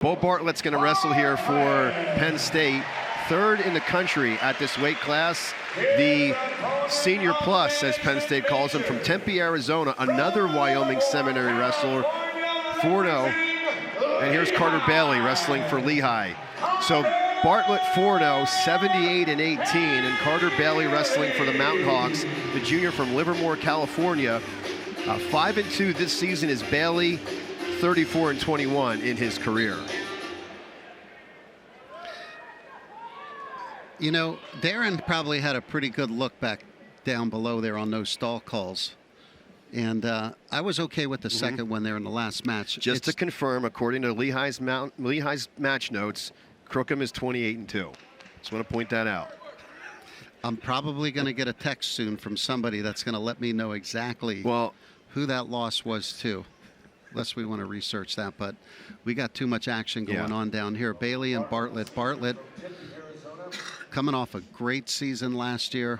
Beau Bartlett's going to wrestle here for Penn State, third in the country at this weight class. The Senior Plus, as Penn State calls him, from Tempe, Arizona, another Wyoming Seminary wrestler, 4-0. And here's Carter Bailey wrestling for Lehigh. So Bartlett 4-0, 78-18, and Carter Bailey wrestling for the Mountain Hawks, the junior from Livermore, California. 5-2 this season is Bailey, 34-21 in his career. You know, Darren probably had a pretty good look back down below there on those stall calls. And I was okay with the second one there in the last match. Just to confirm, according to Lehigh's match notes, Crookham is 28-2. Just want to point that out. I'm probably going to get a text soon from somebody that's going to let me know exactly who that loss was to. Unless we want to research that, but we got too much action going on down here. Bailey and Bartlett. Bartlett coming off a great season last year.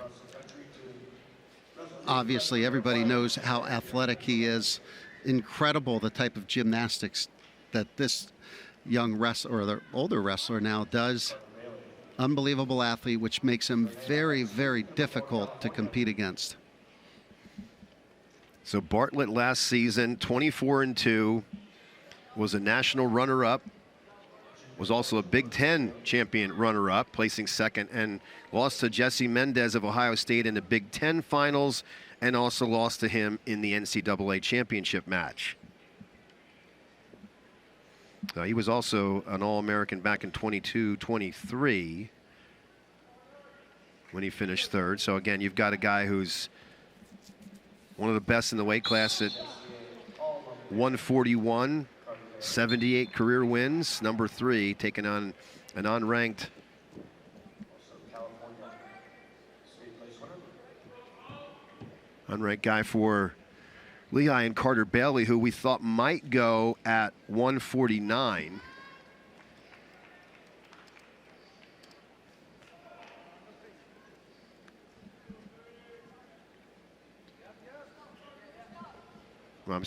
Obviously, everybody knows how athletic he is. Incredible the type of gymnastics that this young wrestler, or the older wrestler now, does. Unbelievable athlete, which makes him very, very difficult to compete against. So Bartlett last season, 24-2, was a national runner-up, was also a Big Ten champion runner-up, placing second, and lost to Jesse Mendez of Ohio State in the Big Ten finals, and also lost to him in the NCAA championship match. He was also an All-American back in 22-23 when he finished third. So again, you've got a guy who's one of the best in the weight class at 141, 78 career wins, number 3, taking on an unranked guy for Lehigh and Carter Bailey, who we thought might go at 149.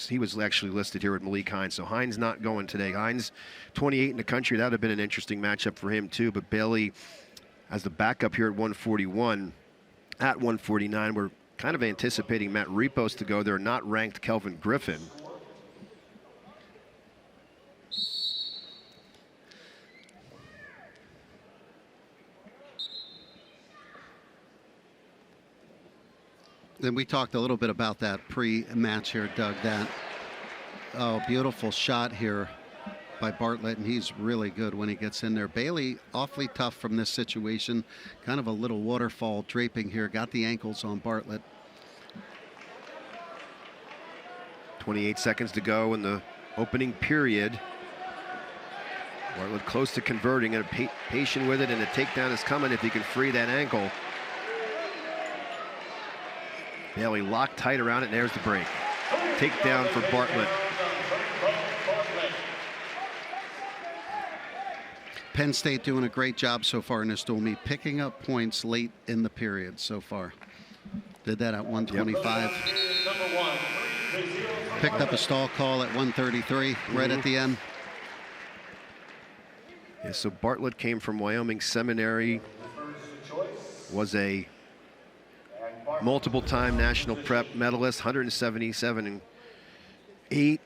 He was actually listed here with Malik Hines, so Hines not going today. Hines, 28 in the country. That would have been an interesting matchup for him too, but Bailey as the backup here at 141. At 149, we're kind of anticipating Matt Repos to go there, not ranked Kelvin Griffin. Then we talked a little bit about that pre-match here, Doug. That beautiful shot here by Bartlett, and he's really good when he gets in there. Bailey awfully tough from this situation. Kind of a little waterfall draping here. Got the ankles on Bartlett. 28 seconds to go in the opening period. Bartlett close to converting and patient with it, and the takedown is coming if he can free that ankle. Bailey locked tight around it, and there's the break. Takedown for Bartlett. Penn State doing a great job so far in this duel meet, picking up points late in the period so far. Did that at 125. Picked up a stall call at 133, right at the end. Yeah, so Bartlett came from Wyoming Seminary, was a multiple-time national prep medalist, 177-8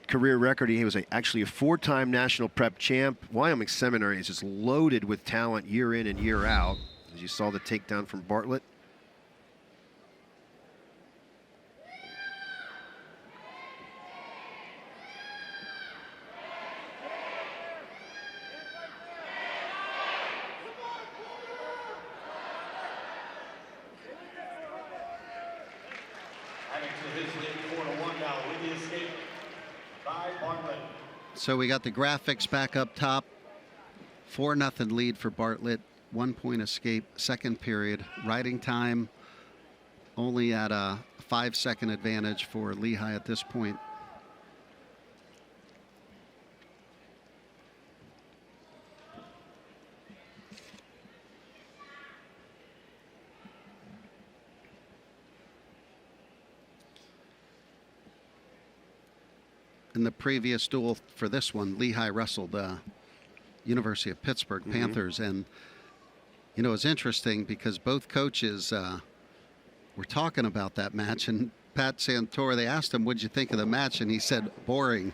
career record. He was actually a 4-time national prep champ. Wyoming Seminary is just loaded with talent year in and year out. As you saw the takedown from Bartlett. So we got the graphics back up top. 4-0 lead for Bartlett. 1 point escape, second period. Riding time only at a 5-second advantage for Lehigh at this point. In the previous duel for this one, Lehigh wrestled University of Pittsburgh Panthers. And, you know, it's interesting because both coaches were talking about that match. And Pat Santora, they asked him, what'd you think of the match? And he said, boring.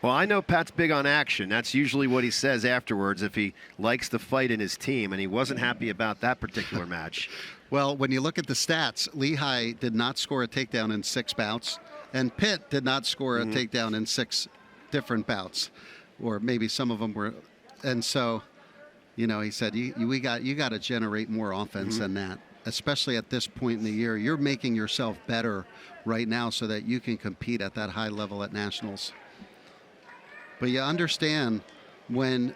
Well, I know Pat's big on action. That's usually what he says afterwards if he likes the fight in his team, and he wasn't happy about that particular match. Well, when you look at the stats, Lehigh did not score a takedown in 6 bouts, and Pitt did not score a takedown in 6 different bouts, or maybe some of them were. And so, you know, he said, you got to generate more offense than that, especially at this point in the year. You're making yourself better right now so that you can compete at that high level at nationals. But you understand when,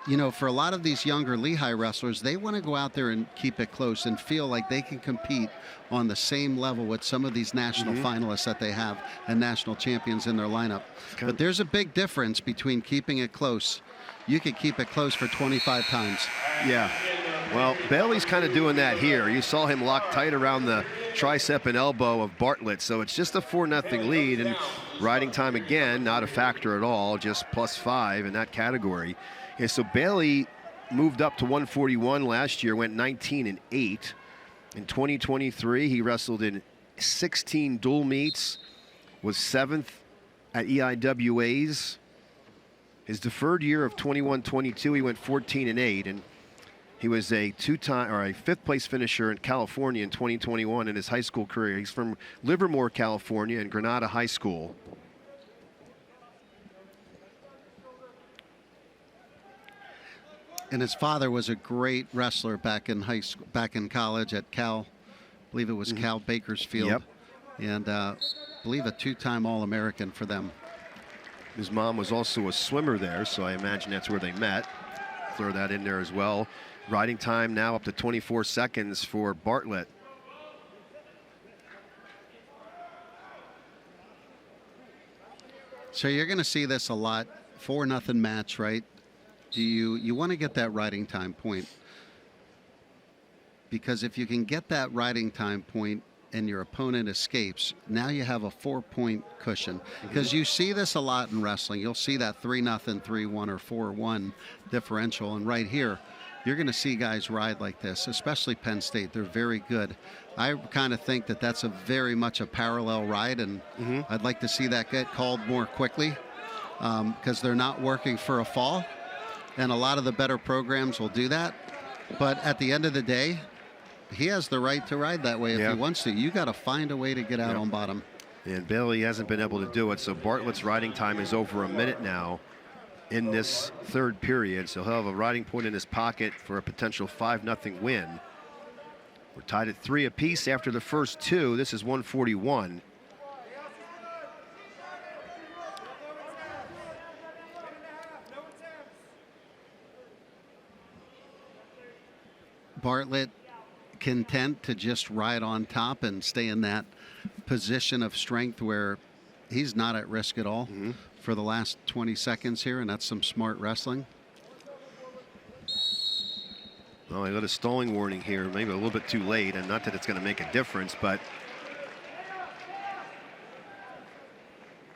you know, for a lot of these younger Lehigh wrestlers, they want to go out there and keep it close and feel like they can compete on the same level with some of these national finalists that they have and national champions in their lineup. But there's a big difference between keeping it close. You could keep it close for 25 times. Yeah. Well, Bailey's kind of doing that here. You saw him lock tight around the tricep and elbow of Bartlett. So it's just a 4-0 lead, and riding time again, not a factor at all, just +5 in that category. And so Bailey moved up to 141 last year, went 19-8. In 2023, he wrestled in 16 dual meets, was 7th at EIWAs. His deferred year of 21-22, he went 14-8, and he was a 5th place finisher in California in 2021 in his high school career. He's from Livermore, California, and Granada High School. And his father was a great wrestler back in high school, back in college at Cal. I believe it was Cal Bakersfield. Yep. And I believe a 2-time All-American for them. His mom was also a swimmer there, so I imagine that's where they met. Throw that in there as well. Riding time now up to 24 seconds for Bartlett. So you're going to see this a lot. 4-0 match, right? You want to get that riding time point, because if you can get that riding time point and your opponent escapes, now you have a 4-point cushion. Because you see this a lot in wrestling. You'll see that 3-0, 3-1, or 4-1 differential. And right here, you're going to see guys ride like this, especially Penn State. They're very good. I kind of think that that's very much a parallel ride, and I'd like to see that get called more quickly because they're not working for a fall. And a lot of the better programs will do that. But at the end of the day, he has the right to ride that way if he wants to. You got to find a way to get out on bottom. And Bailey hasn't been able to do it. So Bartlett's riding time is over a minute now in this third period. So he'll have a riding point in his pocket for a potential 5-0 win. We're tied at 3 apiece after the first 2. This is 141. Bartlett content to just ride on top and stay in that position of strength where he's not at risk at all for the last 20 seconds here, and that's some smart wrestling. Well, I got a stalling warning here, maybe a little bit too late, and not that it's going to make a difference, but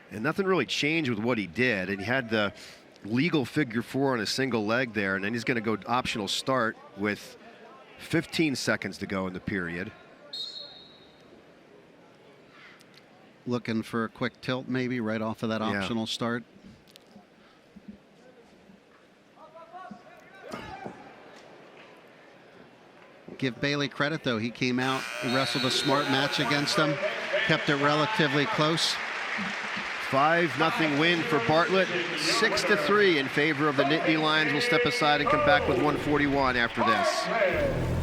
and nothing really changed with what he did, and he had the legal figure 4 on a single leg there, and then he's going to go optional start with 15 seconds to go in the period. Looking for a quick tilt maybe right off of that optional start. Give Bailey credit though. He came out, wrestled a smart match against him, kept it relatively close. 5-0 win for Bartlett, 6-3 in favor of the Nittany Lions. We'll step aside and come back with 141 after this.